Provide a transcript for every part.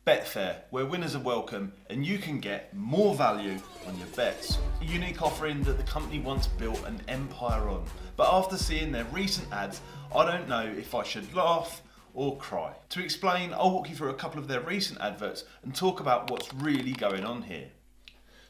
Betfair, where winners are welcome and you can get more value on your bets. A unique offering that the company once built an empire on. But after seeing their recent ads, I don't know if I should laugh or cry. To explain, I'll walk you through a couple of their recent adverts and talk about what's really going on here.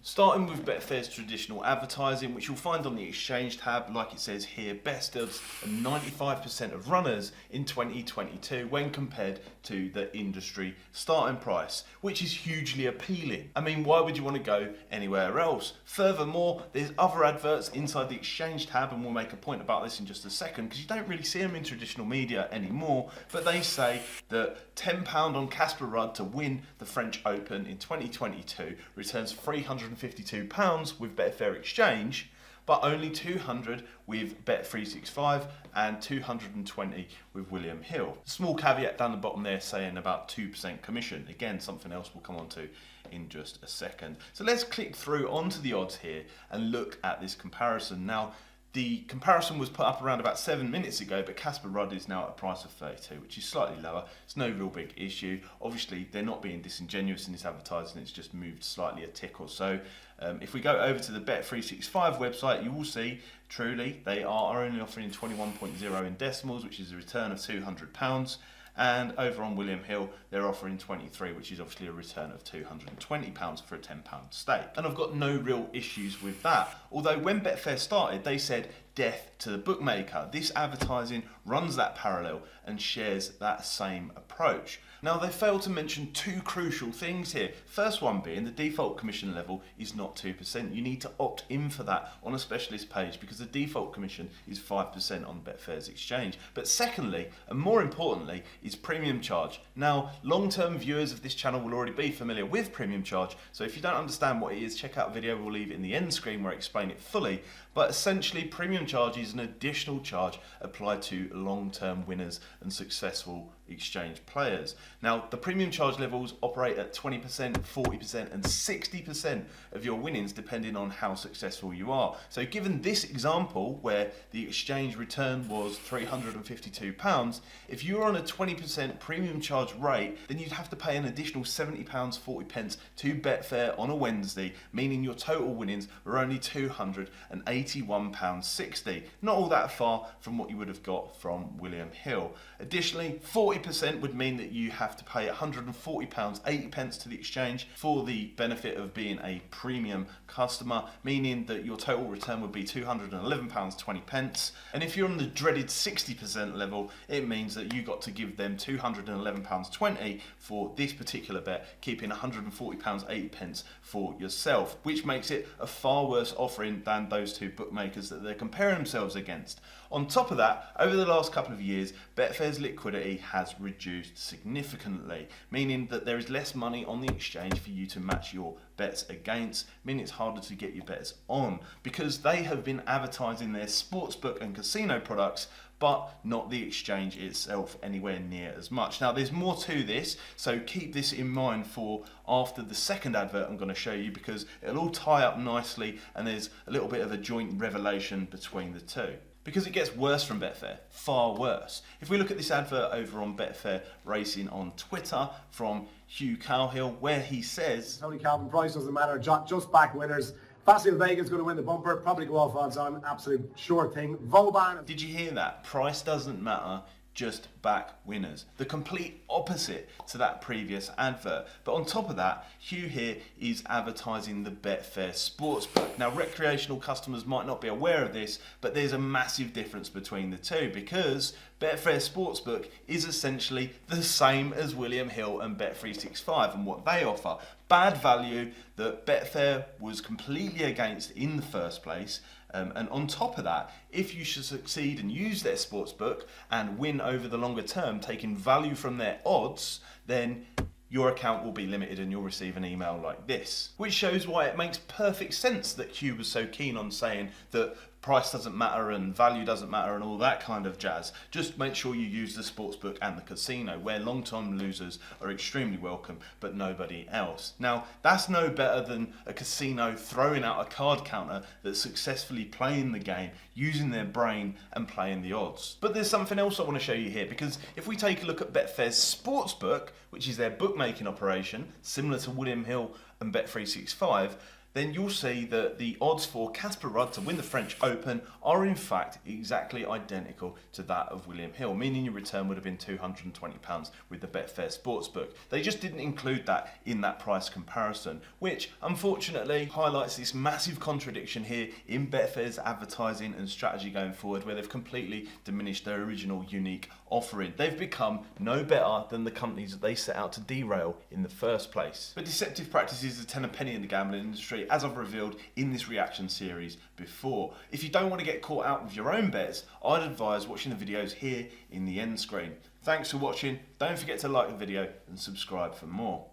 Starting with Betfair's traditional advertising, which you'll find on the Exchange tab, like it says here, best odds and 95% of runners in 2022 when compared to the industry starting price, which is hugely appealing. I mean, why would you want to go anywhere else? Furthermore, there's other adverts inside the Exchange tab, and we'll make a point about this in just a second, because you don't really see them in traditional media anymore, but they say that £10 on Casper Ruud to win the French Open in 2022 returns £352 with Betfair Exchange, but only 200 with Bet365 and 220 with William Hill. Small caveat down the bottom there saying about 2% commission. Again, something else we'll come on to in just a second. So let's click through onto the odds here and look at this comparison. Now, the comparison was put up around about 7 minutes ago, but Casper Ruud is now at a price of 32, which is slightly lower. It's no real big issue. Obviously, they're not being disingenuous in this advertising. It's just moved slightly a tick or so. If we go over to the Bet365 website, you will see, truly, they are only offering 21.0 in decimals, which is a return of £200. And over on William Hill, they're offering 23, which is obviously a return of £220 for a £10 stake. And I've got no real issues with that. Although when Betfair started, they said death to the bookmaker. This advertising runs that parallel and shares that same approach. Now, they failed to mention two crucial things here. First one being the default commission level is not 2%. You need to opt in for that on a specialist page because the default commission is 5% on Betfair's exchange. But secondly, and more importantly, is premium charge. Now, long-term viewers of this channel will already be familiar with premium charge, so if you don't understand what it is, check out a video we'll leave in the end screen where I explain it fully. But essentially, premium charge is an additional charge applied to long-term winners and successful exchange players. Now, the premium charge levels operate at 20%, 40% and 60% of your winnings depending on how successful you are. So given this example where the exchange return was £352, if you were on a 20% premium charge rate, then you'd have to pay an additional £70.40 to Betfair on a Wednesday, meaning your total winnings were only £281.60. Not all that far from what you would have got from William Hill. Additionally, 40% would mean that you have to pay £140.80 to the exchange for the benefit of being a premium customer, meaning that your total return would be £211.20. And if you're on the dreaded 60% level, it means that you got to give them £211.20 for this particular bet, keeping £140.80 for yourself, which makes it a far worse offering than those two bookmakers that they're comparing themselves against. On top of that, over the last couple of years, Betfair's liquidity has reduced significantly, meaning that there is less money on the exchange for you to match your bets against, meaning it's harder to get your bets on, because they have been advertising their sportsbook and casino products, but not the exchange itself anywhere near as much. Now, there's more to this, so keep this in mind for after the second advert I'm going to show you, because it'll all tie up nicely and there's a little bit of a joint revelation between the two. Because it gets worse from Betfair, far worse. If we look at this advert over on Betfair Racing on Twitter from Hugh Cowhill, where he says, Tony Calvin, price doesn't matter, just back winners. Facile Vega's going to win the bumper, probably go off odds on, absolute sure thing. Vauban. Did you hear that? Price doesn't matter, just back winners. The complete opposite to that previous advert. But on top of that, Hugh here is advertising the Betfair Sportsbook. Now, recreational customers might not be aware of this, but there's a massive difference between the two, because Betfair Sportsbook is essentially the same as William Hill and Bet365 and what they offer. Bad value that Betfair was completely against in the first place. And on top of that, if you should succeed and use their sportsbook and win over the longer term, taking value from their odds, then your account will be limited and you'll receive an email like this. Which shows why it makes perfect sense that Hugh was so keen on saying that price doesn't matter and value doesn't matter and all that kind of jazz. Just make sure you use the sportsbook and the casino, where long-time losers are extremely welcome, but nobody else. Now, that's no better than a casino throwing out a card counter that's successfully playing the game, using their brain and playing the odds. But there's something else I want to show you here, because if we take a look at Betfair's sportsbook, which is their bookmaking operation, similar to William Hill and Bet365, then you'll see that the odds for Casper Ruud to win the French Open are in fact exactly identical to that of William Hill, meaning your return would have been £220 with the Betfair Sportsbook. They just didn't include that in that price comparison, which unfortunately highlights this massive contradiction here in Betfair's advertising and strategy going forward, where they've completely diminished their original unique offering. They've become no better than the companies that they set out to derail in the first place. But deceptive practices are 10 a penny in the gambling industry, as I've revealed in this reaction series before. If you don't want to get caught out with your own bets, I'd advise watching the videos here in the end screen. Thanks for watching. Don't forget to like the video and subscribe for more.